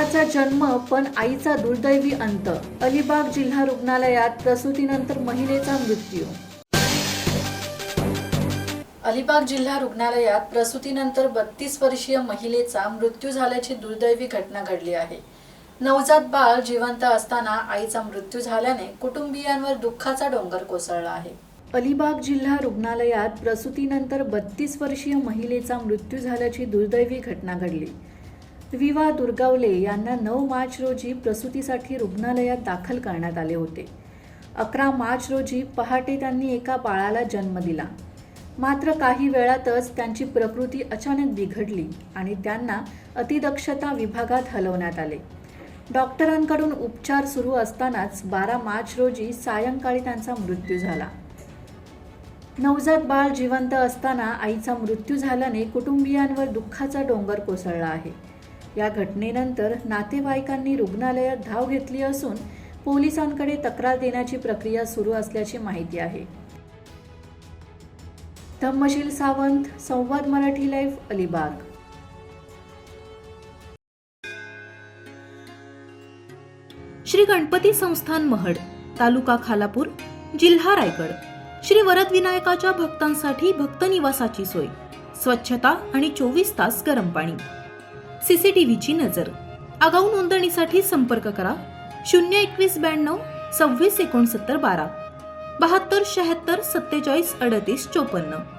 मुलाचा जन्म पण आईचा दुर्दैवी अंत. अलिबाग जिल्हा रुग्णालयात प्रसूतीनंतर महिलेचा मृत्यू. अलिबाग जिल्हा रुग्णालयात प्रसूतीनंतर 32 वर्षीय महिलेचा मृत्यू झाल्याची दुर्दैवी घटना घडली आहे. नवजात बाळ जिवंत असताना आईचा मृत्यू झाल्याने कुटुंबियांवर दुःखाचा डोंगर कोसळला आहे. अलिबाग जिल्हा रुग्णालयात प्रसूतीनंतर 32 वर्षीय महिलेचा मृत्यू झाल्याची दुर्दैवी घटना घडली. विवा दुर्गावले यांना 9 मार्च रोजी प्रसूतीसाठी रुग्णालयात दाखल करण्यात आले होते. 11 मार्च रोजी पहाटे त्यांनी एका बाळाला जन्म दिला. मात्र काही वेळातच त्यांची प्रकृती अचानक बिघडली आणि त्यांना अतिदक्षता विभागात हलवण्यात आले. डॉक्टरांकडून उपचार सुरू असतानाच 12 मार्च रोजी सायंकाळी त्यांचा मृत्यू झाला. नवजात बाळ जिवंत असताना आईचा मृत्यू झाल्याने कुटुंबियांवर दुःखाचा डोंगर कोसळला आहे. या घटनेनंतर नातेवाईकांनी रुग्णालयात धाव घेतली असून पोलिसांकडे तक्रार देण्याची प्रक्रिया सुरू असल्याची माहिती आहे. धम्मशील सावंत, संवाद मराठी लाईव्ह, अलिबाग. श्री गणपती संस्थान महड, तालुका खालापूर, जिल्हा रायगड. श्री वरद विनायकाच्या भक्तांसाठी भक्त निवासाची सोय, स्वच्छता आणि 24 तास गरम पाणी. सीसीटीव्हीची नजर. आगाऊ नोंदणीसाठी संपर्क करा 02192 26 69 12 72 76 47 38 54.